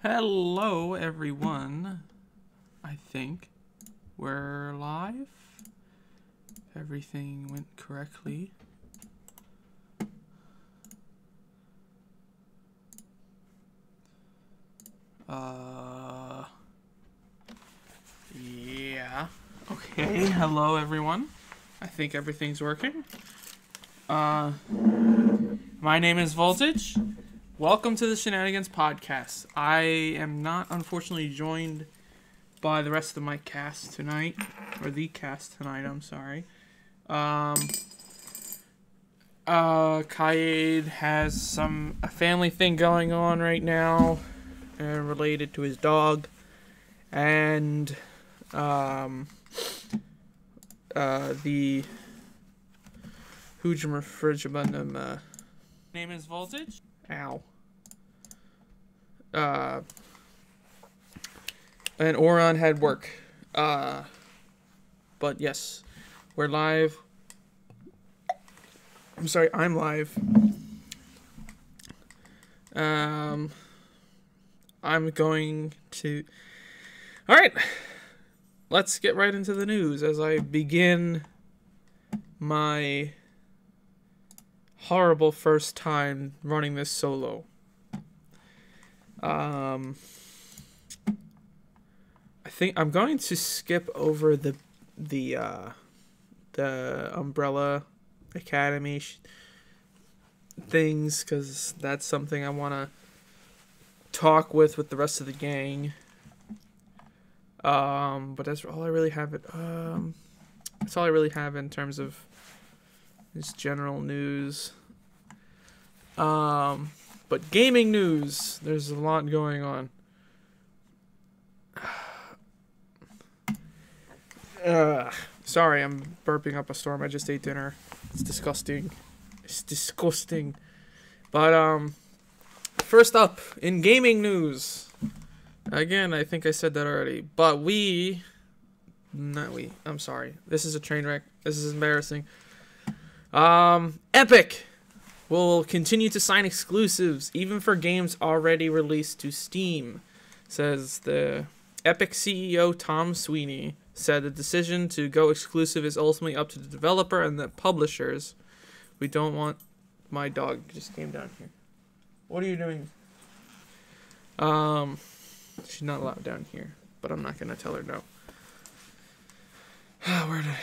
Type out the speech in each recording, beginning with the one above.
Hello, everyone. I think we're live. Everything went correctly. Yeah. Okay, hello, everyone. I think everything's working. My name is Voltage. Welcome to the Shenanigans podcast. I am not, unfortunately, joined by the rest of my cast tonight, or the cast tonight, I'm sorry. Kaid has a family thing going on right now, related to his dog, and, the Hoojum Refrigerabundum, name is Voltage. Ow. And Oron had work. But yes, we're live. I'm sorry, I'm live. I'm going to... Alright, let's get right into the news as I begin my horrible first time running this solo. I think I'm going to skip over the Umbrella Academy things because that's something I want to talk with the rest of the gang. But that's all I really have. That's all I really have in terms of this general news. But gaming news, there's a lot going on. Sorry, I'm burping up a storm. I just ate dinner. It's disgusting. It's disgusting. But, first up, in gaming news. Again, I think I said that already. But I'm sorry. This is a train wreck. This is embarrassing. Epic will continue to sign exclusives, even for games already released to Steam, says the Epic CEO Tom Sweeney. Said the decision to go exclusive is ultimately up to the developer and the publishers. We don't want... My dog just came down here. What are you doing? She's not allowed down here, but I'm not going to tell her no. Where did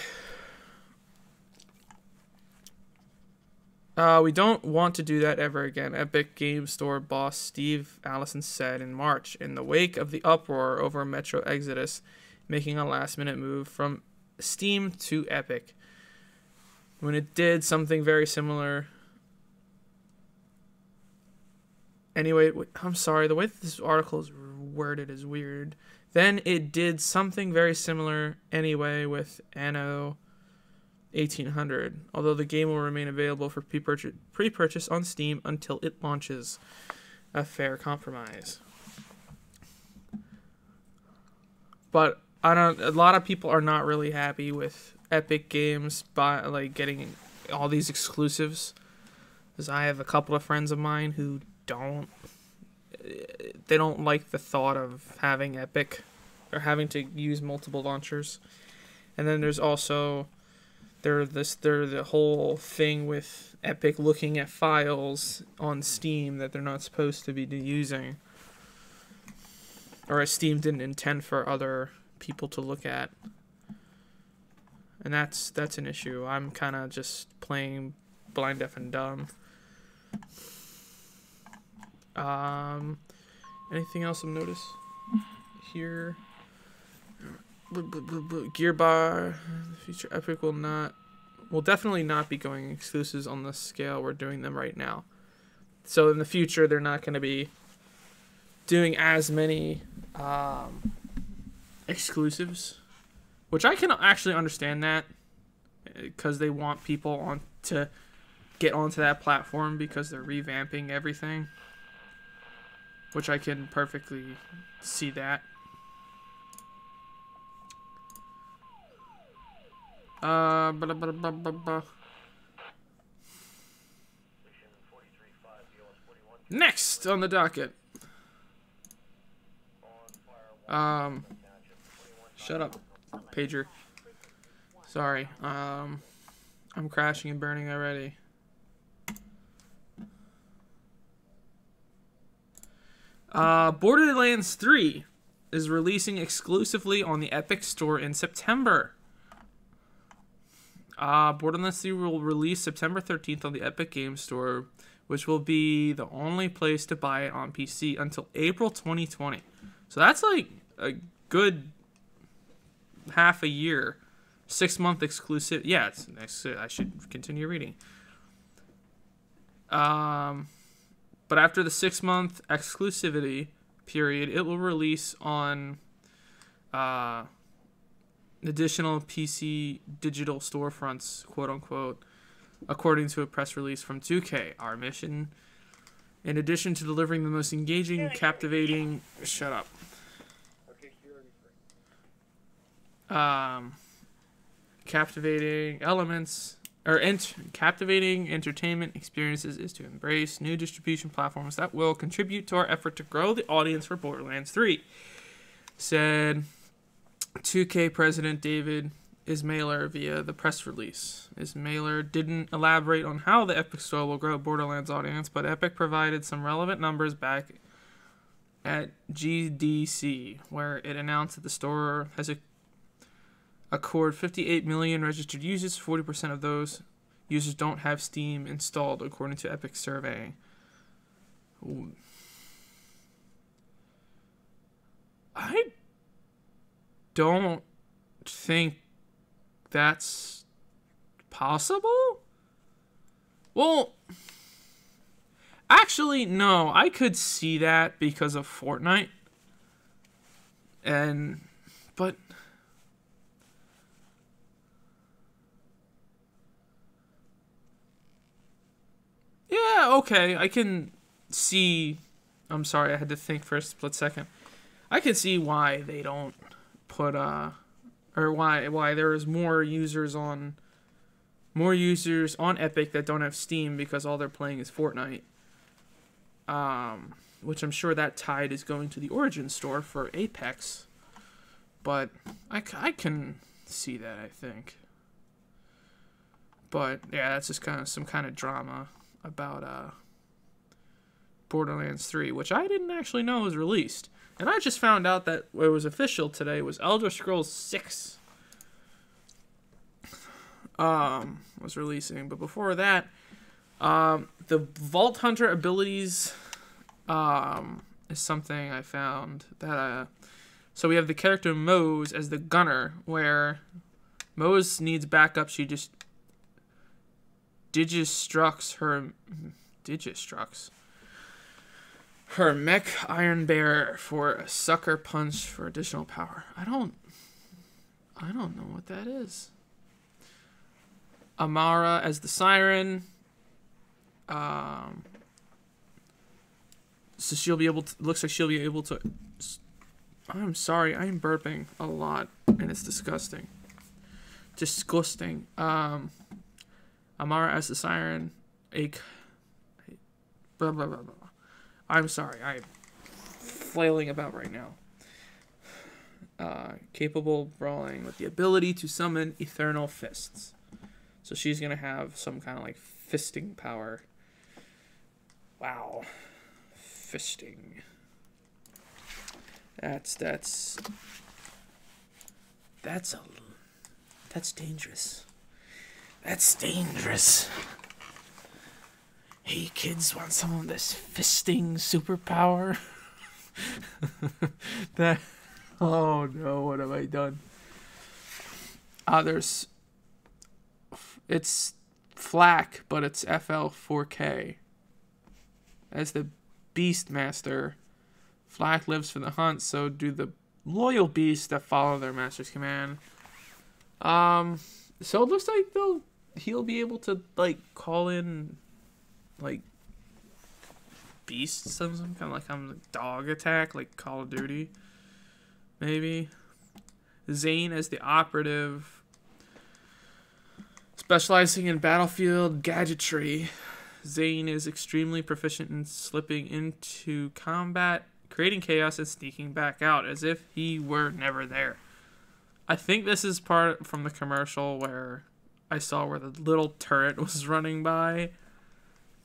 we don't want to do that ever again, Epic Game Store boss Steve Allison said in March, in the wake of the uproar over Metro Exodus making a last-minute move from Steam to Epic. When it did something very similar... Anyway, I'm sorry, the way that this article is worded is weird. Then it did something very similar anyway with Anno 1800, although the game will remain available for pre-purchase on Steam until it launches. A fair compromise. But a lot of people are not really happy with Epic Games getting all these exclusives. Because I have a couple of friends of mine who don't like the thought of having Epic or having to use multiple launchers. And then there's also the whole thing with Epic looking at files on Steam that they're not supposed to be using, or Steam didn't intend for other people to look at. And that's an issue. I'm kind of just playing blind, deaf, and dumb. Anything else I've noticed here? Gearbar, future Epic will definitely not be going exclusives on the scale we're doing them right now. So in the future, they're not going to be doing as many exclusives, which I can actually understand that, because they want people to get onto that platform because they're revamping everything. Which I can perfectly see that. Next on the docket. Shut up, pager. Sorry. I'm crashing and burning already. Borderlands 3 is releasing exclusively on the Epic Store in September. Borderlands 3 will release September 13th on the Epic Game Store, which will be the only place to buy it on PC until April 2020. So that's like a good half a year. 6-month exclusive. Yeah, I should continue reading. But after the 6-month exclusivity period, it will release on additional PC digital storefronts, quote unquote, according to a press release from 2K. Our mission, in addition to delivering the most engaging, captivating, shut up. Captivating elements or captivating entertainment experiences is to embrace new distribution platforms that will contribute to our effort to grow the audience for Borderlands 3, said 2K president David Ismailer via the press release. Ismailer didn't elaborate on how the Epic Store will grow Borderlands audience, but Epic provided some relevant numbers back at GDC, where it announced that the store has acquired 58 million registered users. 40% of those users don't have Steam installed, according to Epic's survey. Ooh. I don't think that's possible. Well, actually, no. I could see that because of Fortnite. But yeah, okay, I can see. I'm sorry, I had to think for a split second. I can see why they don't put or why there is more users on Epic that don't have Steam because all they're playing is Fortnite. Which I'm sure that tide is going to the Origin store for Apex. But I can see that, I think. But yeah, that's just kind of some kind of drama about Borderlands 3, which I didn't actually know was released. And I just found out that what was official today was Elder Scrolls 6 was releasing. But before that, the Vault Hunter abilities is something I found that so we have the character Mose as the gunner, where Mose needs backup. She just digistructs her mech iron bearer for a sucker punch for additional power. I don't know what that is. Amara as the siren. So she'll be able to. Looks like she'll be able to. I'm sorry, I'm burping a lot, and it's disgusting. Disgusting. Amara as the siren. Blah, blah, blah, blah. I'm sorry, I'm flailing about right now. Capable of brawling with the ability to summon Eternal Fists. So she's going to have some kind of like fisting power. Wow. Fisting. That's dangerous. That's dangerous. Hey kids, want some of this fisting superpower? Oh no, what have I done? It's Flak, but it's FL4K. As the Beastmaster, Flak lives for the hunt, so do the loyal beasts that follow their master's command. So it looks like he'll be able to like call in like beasts, some kind of like dog attack, like Call of Duty, maybe. Zane as the operative, specializing in battlefield gadgetry. Zane is extremely proficient in slipping into combat creating chaos and sneaking back out as if he were never there. I think this is part from the commercial where I saw where the little turret was running by.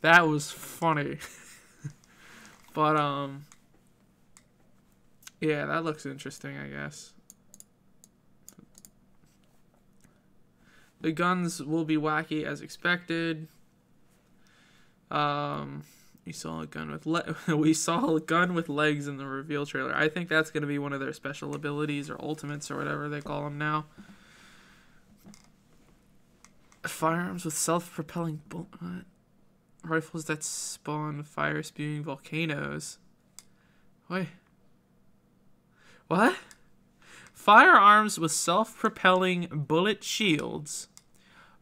That was funny. But, yeah, that looks interesting, I guess. The guns will be wacky as expected. We saw a gun with legs in the reveal trailer. I think that's going to be one of their special abilities or ultimates or whatever they call them now. Firearms with self-propelling rifles that spawn fire-spewing volcanoes. Wait. What? Firearms with self-propelling bullet shields.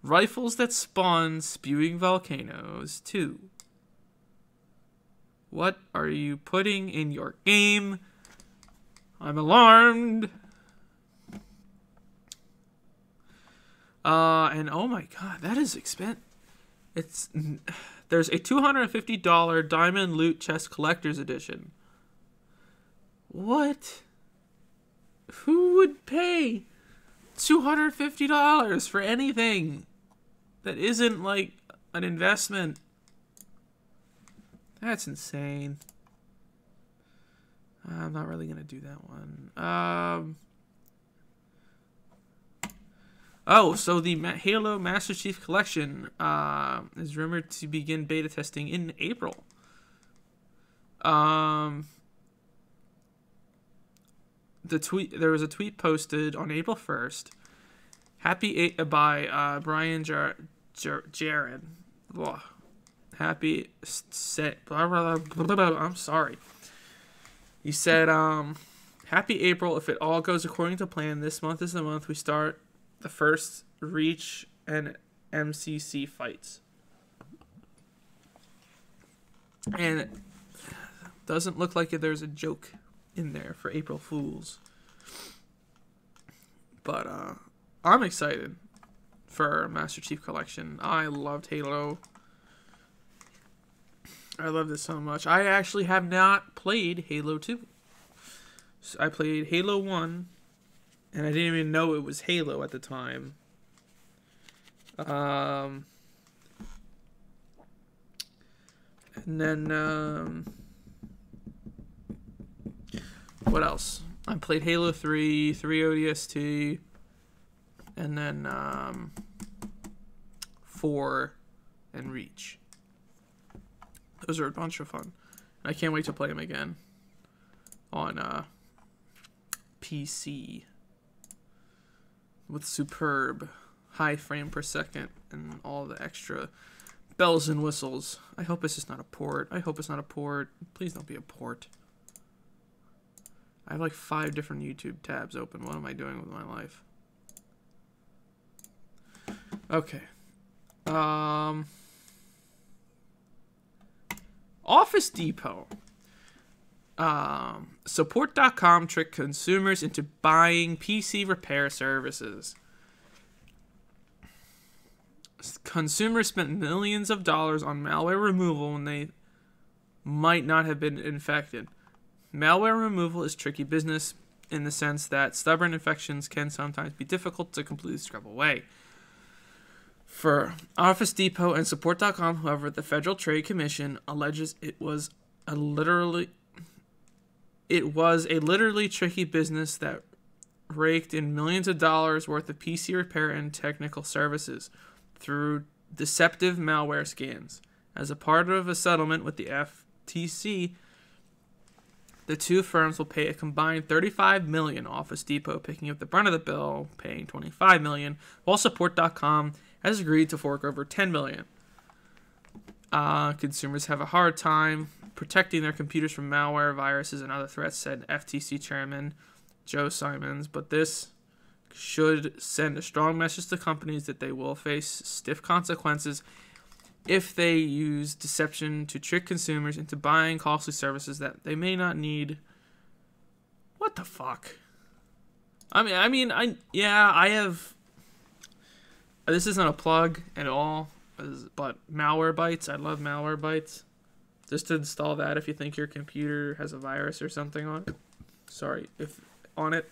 Rifles that spawn spewing volcanoes, too. What are you putting in your game? I'm alarmed. And oh my god, that is expensive. There's a $250 Diamond Loot Chest Collector's Edition. What? Who would pay $250 for anything that isn't like an investment? That's insane. I'm not really gonna do that one. Oh, so the Halo Master Chief Collection is rumored to begin beta testing in April. There was a tweet posted on April 1st. By Brian Jared. I'm sorry. He said, "Happy April. If it all goes according to plan, this month is the month we start the first Reach and MCC fights." And it doesn't look like there's a joke in there for April Fools. But I'm excited for Master Chief Collection. I loved Halo. I love this so much. I actually have not played Halo 2. So I played Halo 1, and I didn't even know it was Halo at the time. And then, what else? I played Halo 3, 3 ODST, and then 4 and Reach. Those are a bunch of fun. I can't wait to play them again on PC with superb high frame per second and all the extra bells and whistles. I hope it's just not a port. I hope it's not a port. Please don't be a port. I have like 5 different YouTube tabs open. What am I doing with my life? Okay. Office Depot. Support.com tricked consumers into buying PC repair services. Consumers spent millions of dollars on malware removal when they might not have been infected. Malware removal is tricky business in the sense that stubborn infections can sometimes be difficult to completely scrub away. For Office Depot and Support.com, however, the Federal Trade Commission alleges it was a literally tricky business that raked in millions of dollars worth of PC repair and technical services through deceptive malware scams. As a part of a settlement with the FTC, the two firms will pay a combined $35 million, Office Depot picking up the brunt of the bill, paying $25 million, while Support.com has agreed to fork over $10 million. Consumers have a hard time protecting their computers from malware, viruses, and other threats, said FTC Chairman Joe Simons, but this should send a strong message to companies that they will face stiff consequences if they use deception to trick consumers into buying costly services that they may not need. What the fuck? I have. This isn't a plug at all, but Malwarebytes. I love Malwarebytes. just to install that if you think your computer has a virus or something on it. Sorry, if on it,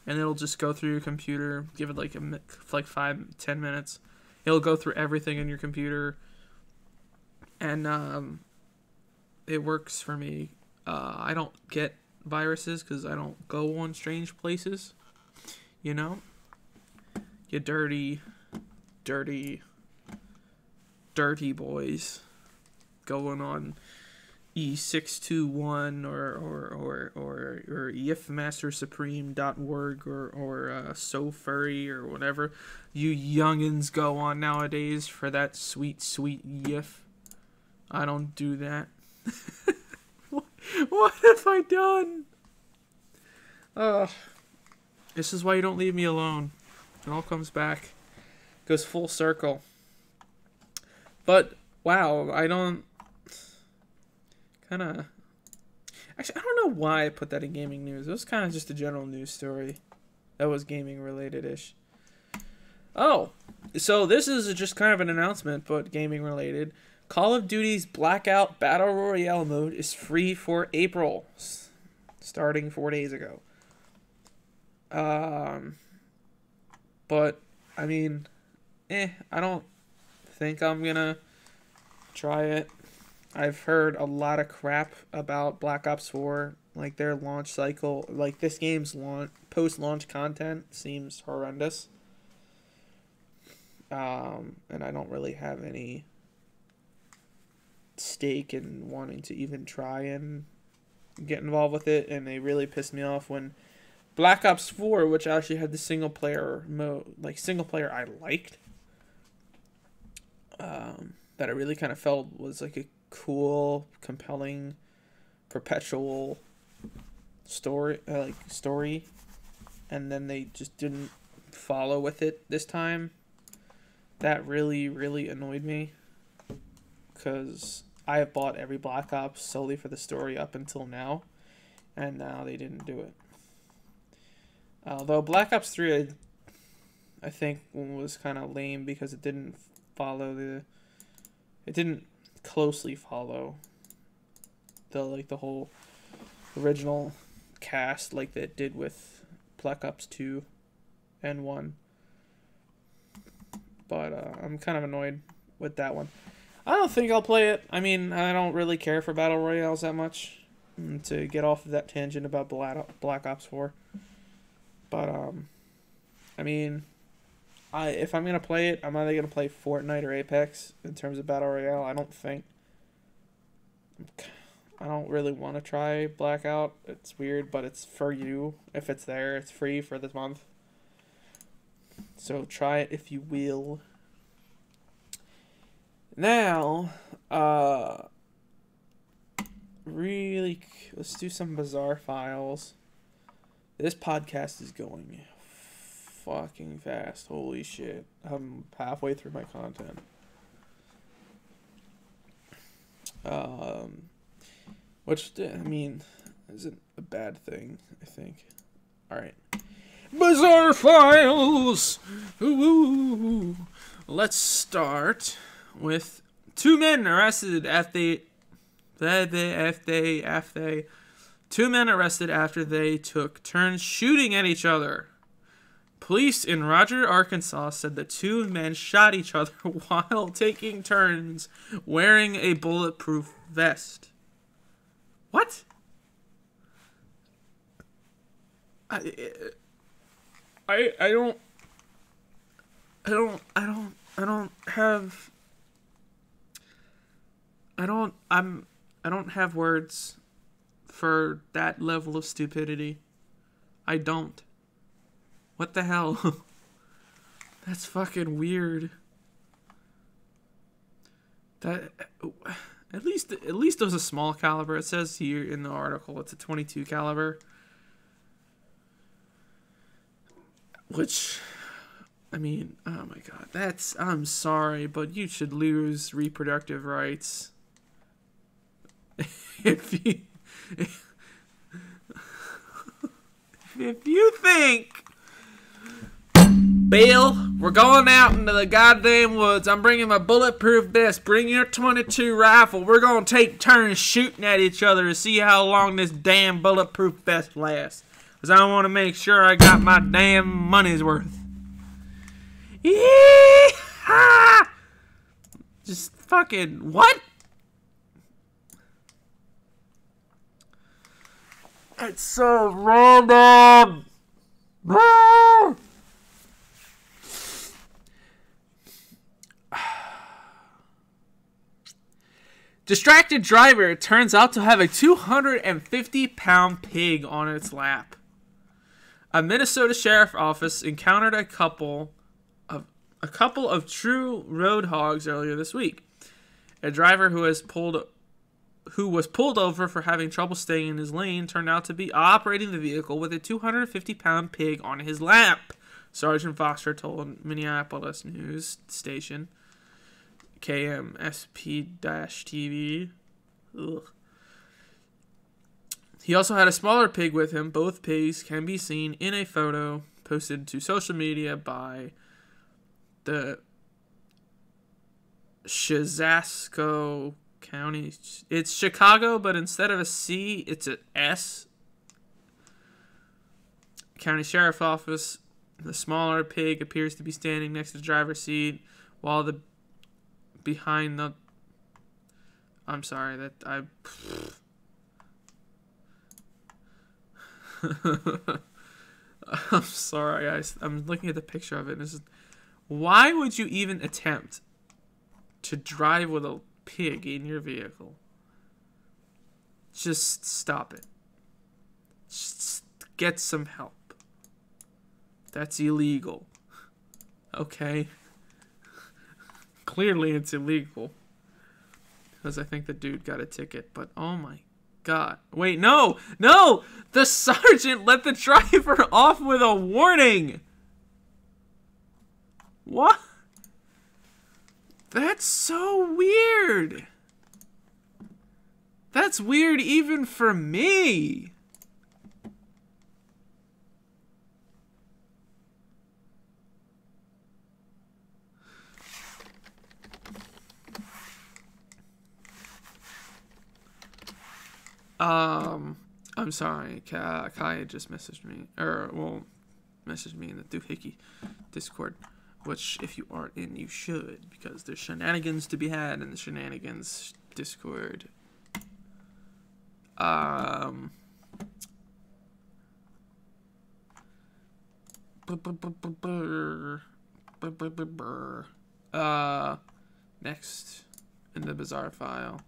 and it'll just go through your computer. Give it like 5-10 minutes. It'll go through everything in your computer, and it works for me. I don't get viruses because I don't go on strange places. You know, you dirty boys going on E621 or yifmastersupreme.org or So Furry or whatever you youngins go on nowadays for that sweet yif. I don't do that. What have I done? This is why you don't leave me alone. It all comes back. Goes full circle. But wow, I don't actually, I don't know why I put that in gaming news. It was kind of just a general news story that was gaming related-ish. Oh, so this is just kind of an announcement, but gaming related. Call of Duty's Blackout Battle Royale mode is free for April, starting 4 days ago. But I mean, I don't think I'm gonna try it. I've heard a lot of crap about Black Ops 4, like their launch cycle, like this game's post-launch content seems horrendous. And I don't really have any stake in wanting to even try and get involved with it, and they really pissed me off when Black Ops 4, which actually had the single player mode, like single player I liked, that I really kind of felt was like a cool, compelling, perpetual story, and then they just didn't follow with it this time. That really, really annoyed me, because I have bought every Black Ops solely for the story up until now, and now they didn't do it. Although Black Ops 3, I think, was kind of lame because it didn't closely follow the whole original cast like that it did with Black Ops 2 and 1. But I'm kind of annoyed with that one. I don't think I'll play it. I mean, I don't really care for Battle Royales that much, to get off of that tangent about Black Ops 4. But, I mean, if I'm going to play it, I'm either going to play Fortnite or Apex in terms of Battle Royale. I don't really want to try Blackout. It's weird, but it's for you. If it's there, it's free for this month. So try it if you will. Now, let's do some bizarre files. This podcast is going fucking fast. Holy shit. I'm halfway through my content. Which, I mean, isn't a bad thing, I think. Alright. Bizarre files! Ooh. Let's start with 2 men arrested after they took turns shooting at each other. Police in Roger, Arkansas said the 2 men shot each other while taking turns wearing a bulletproof vest. What? I don't have words for that level of stupidity. I don't. What the hell? That's fucking weird. That at least it was a small caliber. It says here in the article it's a .22 caliber. Which, I mean, oh my god, I'm sorry, but you should lose reproductive rights. If you think Bill, we're going out into the goddamn woods. I'm bringing my bulletproof vest. Bring your .22 rifle. We're going to take turns shooting at each other to see how long this damn bulletproof vest lasts. Because I want to make sure I got my damn money's worth. Yee-haw! Just fucking, what? It's so random. Ah! Distracted driver turns out to have a 250-pound pig on its lap. A Minnesota sheriff office encountered a couple of true road hogs earlier this week. A driver who was pulled over for having trouble staying in his lane turned out to be operating the vehicle with a 250-pound pig on his lap, Sergeant Foster told Minneapolis news station KMSP-TV. Ugh. He also had a smaller pig with him. Both pigs can be seen in a photo posted to social media by the Shazasco County. It's Chicago, but instead of a C, it's an S. County Sheriff Office. The smaller pig appears to be standing next to the driver's seat, while the behind the... I'm sorry that I... I'm sorry, guys. I'm looking at the picture of it. And this is... Why would you even attempt to drive with a pig in your vehicle? Just stop it. Just get some help. That's illegal. Okay? Clearly it's illegal. Because I think the dude got a ticket. But oh my god. Wait, no! No! The sergeant let the driver off with a warning! What? That's so weird. That's weird even for me. I'm sorry, Kai just messaged me, messaged me in the Doohickey Discord, which if you aren't in, you should, because there's shenanigans to be had in the Shenanigans Discord. Next in the bizarre file.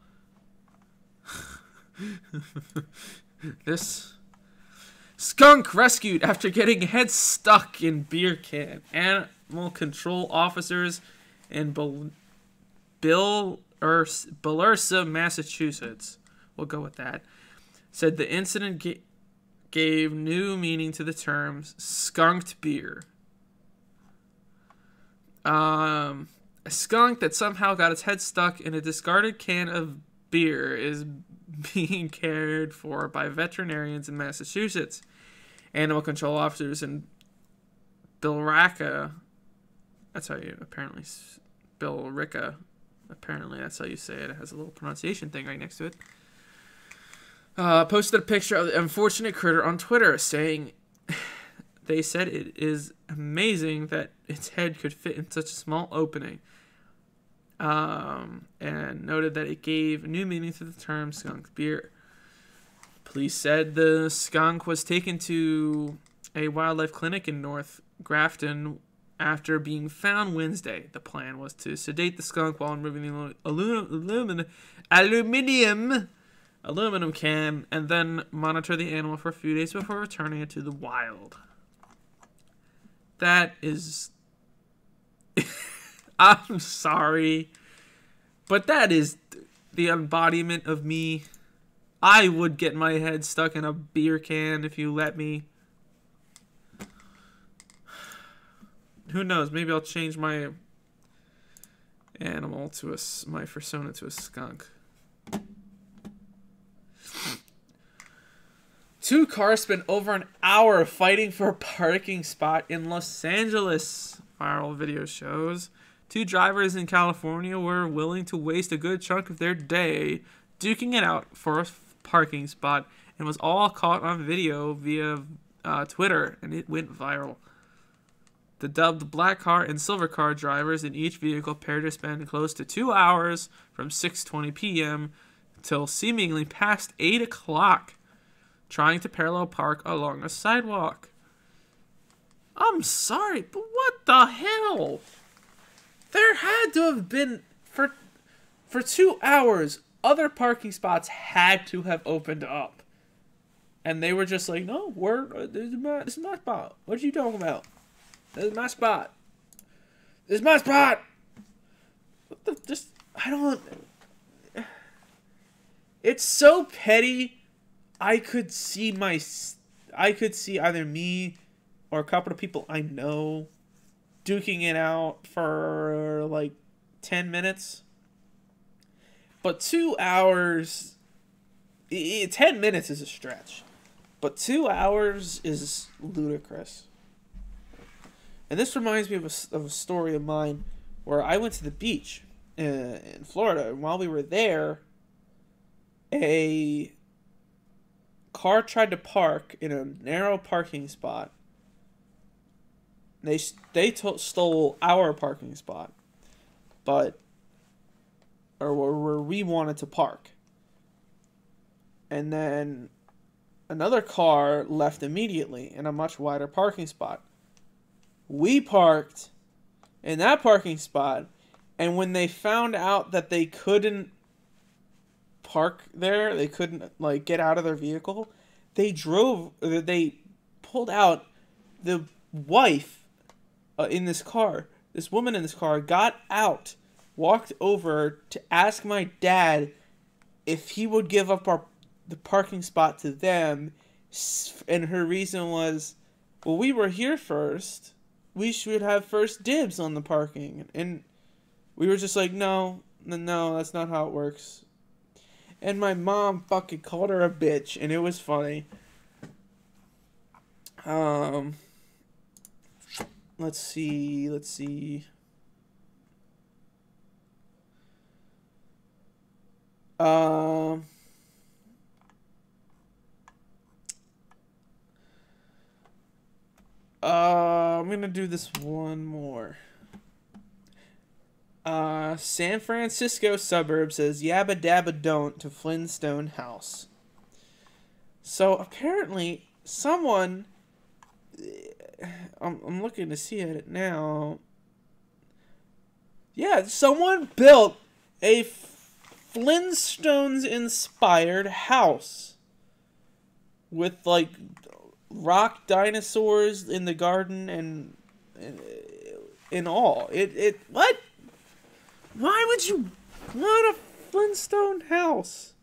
This skunk rescued after getting head stuck in beer can. Animal control officers in Billursa, Massachusetts, we'll go with that, said the incident gave new meaning to the terms skunked beer. A skunk that somehow got its head stuck in a discarded can of beer is being cared for by veterinarians in Massachusetts. Animal control officers in Billerica, that's how you apparently, Billerica, apparently that's how you say it. It has a little pronunciation thing right next to it. Posted a picture of the unfortunate critter on Twitter, saying they said it is amazing that its head could fit in such a small opening. And noted that it gave new meaning to the term skunk beer. Police said the skunk was taken to a wildlife clinic in North Grafton after being found Wednesday. The plan was to sedate the skunk while removing the aluminum can and then monitor the animal for a few days before returning it to the wild. That is... I'm sorry, but that is the embodiment of me. I would get my head stuck in a beer can if you let me. Who knows? Maybe I'll change my animal to my persona to a skunk. Two cars spent over an hour fighting for a parking spot in Los Angeles, viral video shows. Two drivers in California were willing to waste a good chunk of their day duking it out for a parking spot, and was all caught on video via Twitter, and it went viral. The dubbed black car and silver car drivers in each vehicle paired to spend close to 2 hours from 6:20 p.m. till seemingly past 8 o'clock trying to parallel park along a sidewalk. I'm sorry, but what the hell? There had to have been, for 2 hours, other parking spots had to have opened up. And they were just like, no, this is my spot. What are you talking about? This is my spot. This is my spot. What the, I don't. It's so petty. I could see either me or a couple of people I know duking it out for like 10 minutes. But 2 hours, 10 minutes is a stretch. But 2 hours is ludicrous. And this reminds me of a story of mine where I went to the beach in Florida. And while we were there, a car tried to park in a narrow parking spot. They stole our parking spot, or where we wanted to park. And then another car left immediately in a much wider parking spot. We parked in that parking spot, and when they found out that they couldn't park there, they couldn't like get out of their vehicle, they pulled out the wife in this car. This woman in this car got out, walked over to ask my dad if he would give up the parking spot to them, and her reason was, well, we were here first. We should have first dibs on the parking. And we were just like, no, that's not how it works. And my mom fucking called her a bitch, and it was funny. Let's see. I'm gonna do this one more. San Francisco suburb says yabba dabba don't to Flintstone house. So apparently someone, I'm looking to see it now. Yeah, someone built a Flintstones inspired house with like rock dinosaurs in the garden and in all. What? Why would you want a Flintstone house?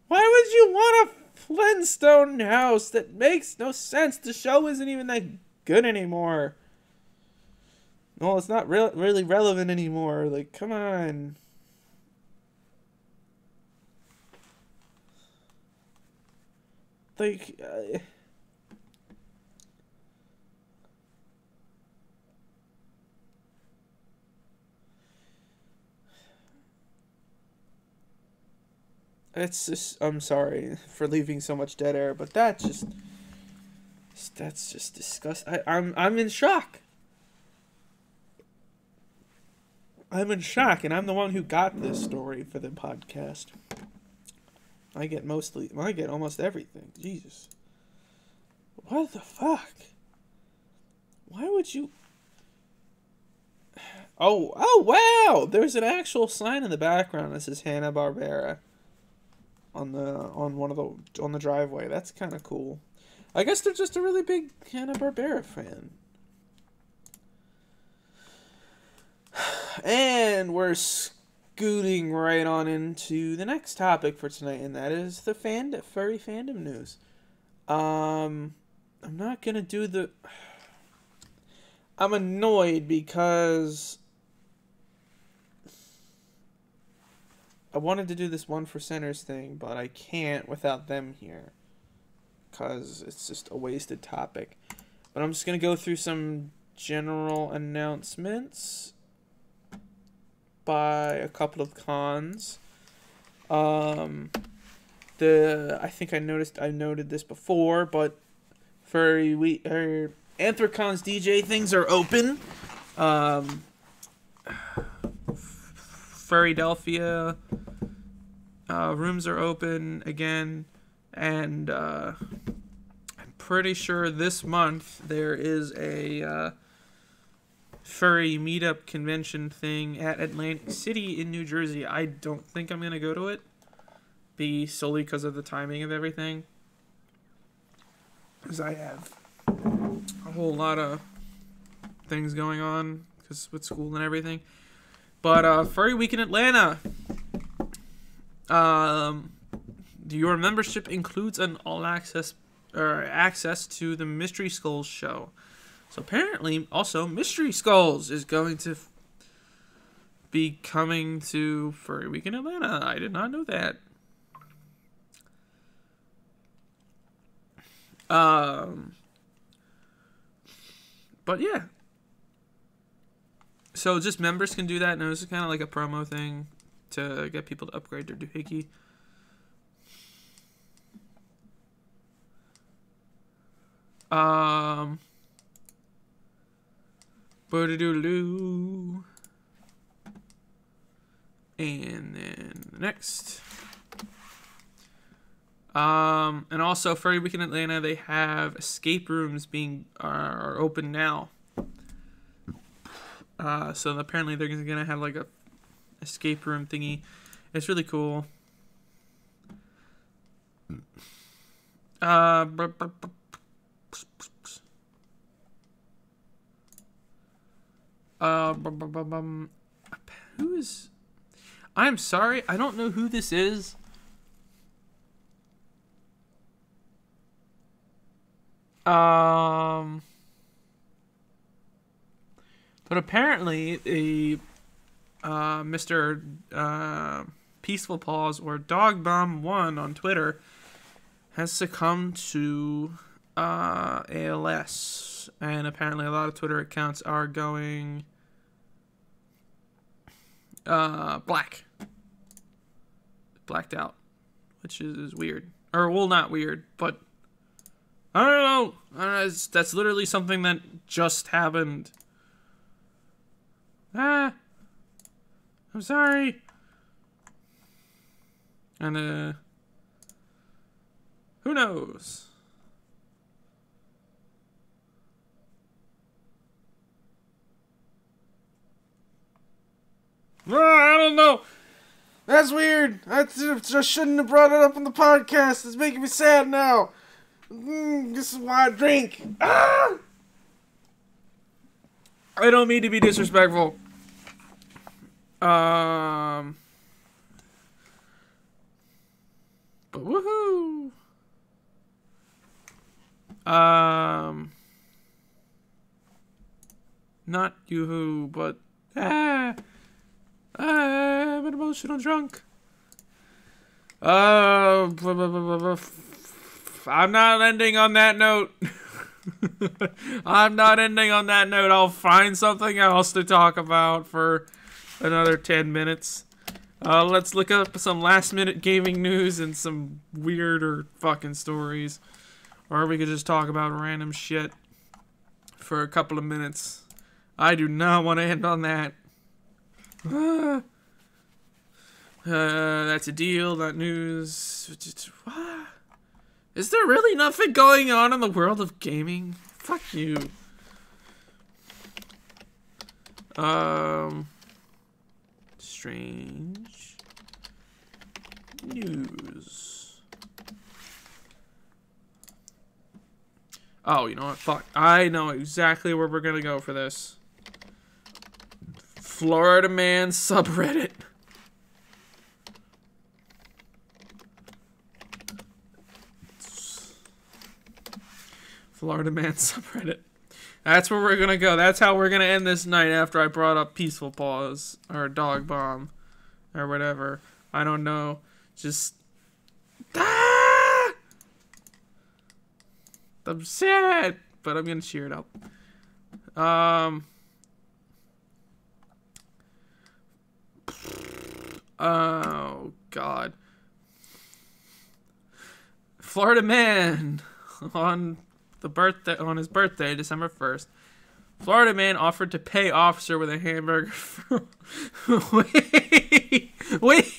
Why would you want a Flintstone house? That makes no sense. The show isn't even that good anymore. No, it's not really relevant anymore. Like, come on. Like, it's just, I'm sorry for leaving so much dead air, but that's just disgusting. I'm in shock. I'm in shock, and I'm the one who got this story for the podcast. I get almost everything. Jesus. What the fuck? Why would you? Oh wow! There's an actual sign in the background that says Hanna-Barbera on the driveway. That's kind of cool. I guess they're just a really big Hanna-Barbera fan. And we're scooting right on into the next topic for tonight, and that is the furry fandom news. I'm not gonna do the. I'm annoyed because I wanted to do this one FURCENTERS thing, but I can't without them here. because it's just a wasted topic. But I'm just going to go through some general announcements by a couple of cons. I think I noted this before, but Anthracon's DJ things are open. Furrydelphia rooms are open again, and I'm pretty sure this month there is a furry meetup convention thing at Atlantic City in New Jersey. I don't think I'm gonna go to it, solely because of the timing of everything, because I have a whole lot of things going on because with school and everything. But Furry Week in Atlanta. Your membership includes an access to the Mystery Skulls show. So apparently, also Mystery Skulls is going to be coming to Furry Week in Atlanta. I did not know that. But yeah. So just members can do that, and it was kind of like a promo thing to get people to upgrade their doohickey. Boodadoo. And then next. And also Furry Week in Atlanta, they have escape rooms are open now. So apparently they're gonna have like a escape room thingy. It's really cool. Who is? I'm sorry, I don't know who this is. But apparently, Mr. Peaceful Paws or Dog Bomb 1 on Twitter has succumbed to ALS, and apparently a lot of Twitter accounts are going blacked out, which is weird. Or, well, not weird, but I don't know. That's literally something that just happened. I'm sorry. And, who knows? I don't know. That's weird. I just shouldn't have brought it up on the podcast. It's making me sad now. This is why I drink. I don't mean to be disrespectful. But woohoo. Not yoo-hoo, but I'm an emotional drunk. I'm not ending on that note. I'm not ending on that note. I'll find something else to talk about for another 10 minutes. Let's look up some last-minute gaming news and some weirder fucking stories. Or we could just talk about random shit for a couple of minutes. I do not want to end on that. That's a deal, not news. What? Is there really nothing going on in the world of gaming? Fuck you. Strange news. Oh, you know what? Fuck. I know exactly where we're gonna go for this. Florida Man subreddit. Florida Man subreddit. That's where we're gonna go. That's how we're gonna end this night after I brought up Peaceful Paws or Dog Bomb or whatever. I don't know. Just I'm sad, but I'm gonna cheer it up. Oh God. Florida man on his birthday, December 1st. Florida man offered to pay officer with a hamburger for wait.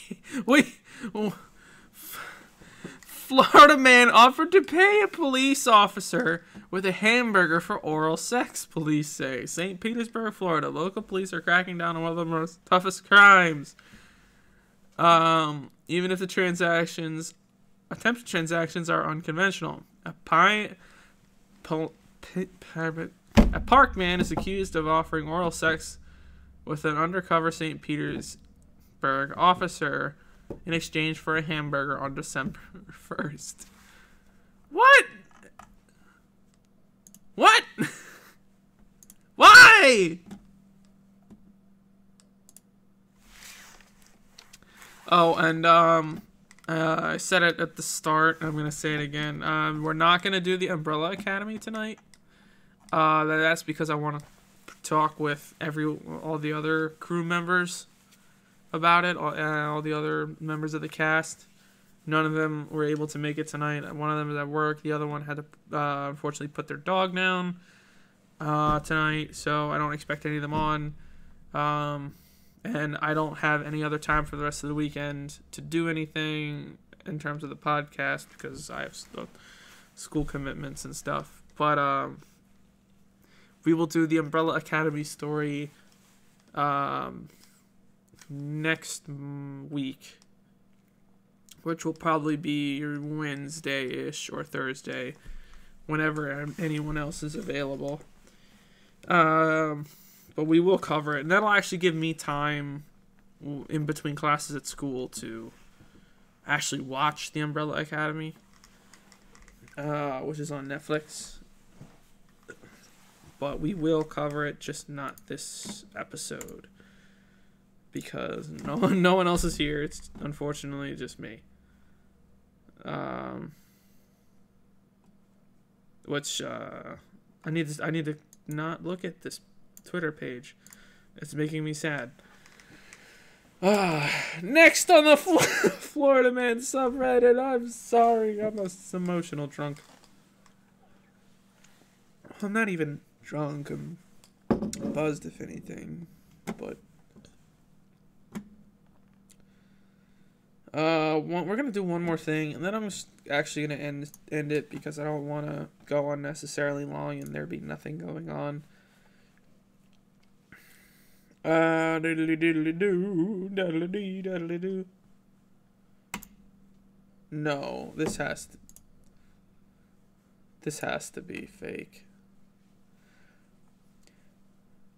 Florida man offered to pay a police officer with a hamburger for oral sex, police say. St. Petersburg, Florida. Local police are cracking down on one of the most toughest crimes. Even if the attempted transactions are unconventional. A park man is accused of offering oral sex with an undercover St. Petersburg officer in exchange for a hamburger on December 1st. What? What? Why? Oh, and I said it at the start. I'm gonna say it again. We're not gonna do the Umbrella Academy tonight. That's because I want to talk with all the other crew members about it. All the other members of the cast. None of them were able to make it tonight. One of them is at work. The other one had to unfortunately put their dog down tonight, so I don't expect any of them on. And I don't have any other time for the rest of the weekend to do anything in terms of the podcast because I have school commitments and stuff. But we will do the Umbrella Academy story next week, which will probably be Wednesday-ish or Thursday, whenever anyone else is available. But we will cover it, and that'll actually give me time in between classes at school to actually watch the Umbrella Academy, which is on Netflix. But we will cover it, just not this episode, because no one else is here. It's unfortunately just me. Which I need to not look at this Twitter page. It's making me sad. Next on the Florida Man subreddit. I'm sorry, I'm a emotional drunk. I'm not even drunk. I'm buzzed, if anything. But we're gonna do one more thing, and then I'm just actually gonna end it because I don't want to go unnecessarily long and there be nothing going on. No, this has to be fake.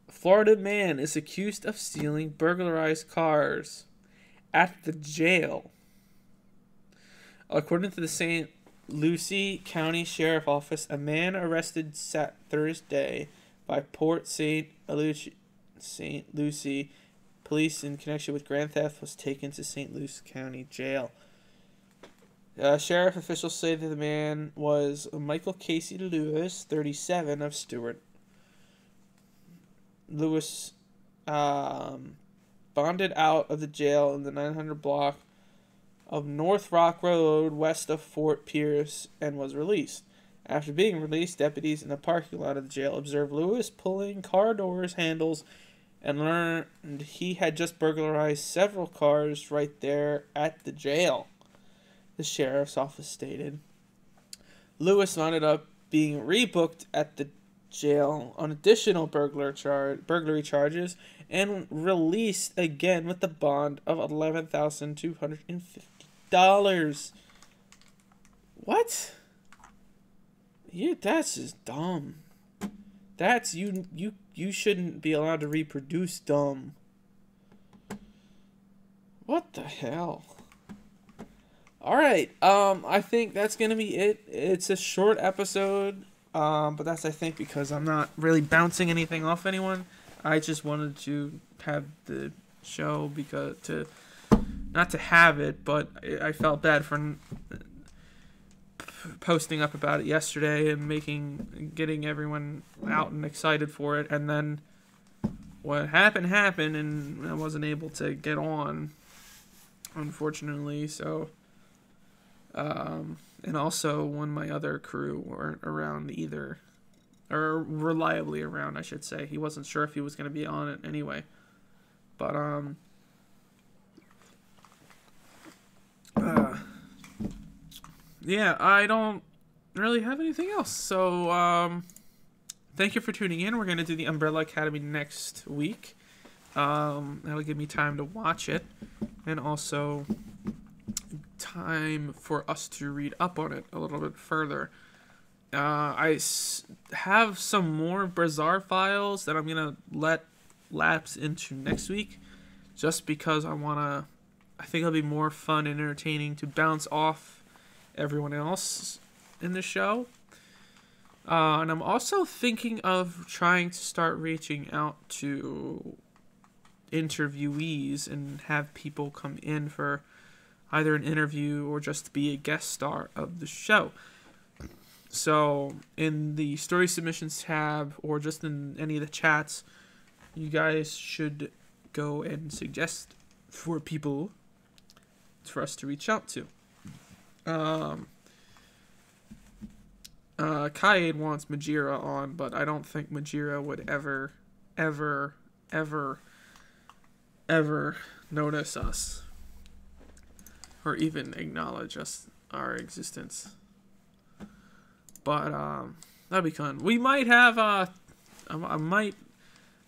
Florida man is accused of stealing burglarized cars at the jail. According to the St. Lucie County Sheriff Office, a man arrested Thursday by Port St. Lucie police in connection with grand theft was taken to St. Lucie County Jail. Sheriff officials say that the man was Michael Casey Lewis, 37, of Stewart. Lewis bonded out of the jail in the 900 block of North Rock Road west of Fort Pierce and was released. After being released, deputies in the parking lot of the jail observed Lewis pulling car doors handles and learned he had just burglarized several cars right there at the jail, the sheriff's office stated. Lewis wound up being rebooked at the jail on additional burglary charges and released again with the bond of $11,250. What? Yeah, that's just dumb. That's you shouldn't be allowed to reproduce dumb. What the hell? Alright, I think that's gonna be it. It's a short episode, but that's, I think, because I'm not really bouncing anything off anyone. I just wanted to have the show not to have it, but I felt bad for posting up about it yesterday and getting everyone out and excited for it, and then what happened, and I wasn't able to get on, unfortunately. So, and also when my other crew weren't around either, or reliably around, I should say. He wasn't sure if he was going to be on it anyway. But, yeah, I don't really have anything else. So, thank you for tuning in. We're going to do the Umbrella Academy next week. That'll give me time to watch it, and also time for us to read up on it a little bit further. I have some more Bizarre files that I'm going to let lapse into next week, just because I think it'll be more fun and entertaining to bounce off everyone else in the show. And I'm also thinking of trying to start reaching out to interviewees and have people come in for either an interview or just be a guest star of the show. So in the story submissions tab, or just in any of the chats, you guys should go and suggest for people for us to reach out to. Kaid wants Majira on, but I don't think Majira would ever notice us or even acknowledge our existence. But that'd be fun. We might have I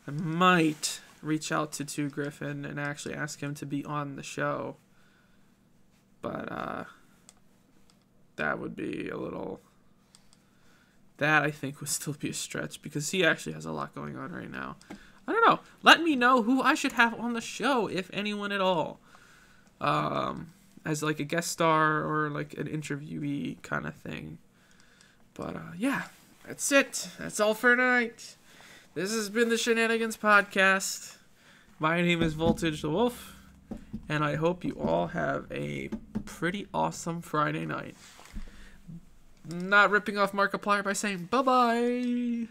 might reach out to 2 Griffin and actually ask him to be on the show. But that would be a little... That, I think, would still be a stretch, because he actually has a lot going on right now. I don't know. Let me know who I should have on the show, if anyone at all. As like a guest star or like an interviewee kind of thing. But yeah, that's it. That's all for tonight. This has been the Shenanigans Podcast. My name is VoltageTheWolf, and I hope you all have a pretty awesome Friday night. Not ripping off Markiplier by saying bye-bye.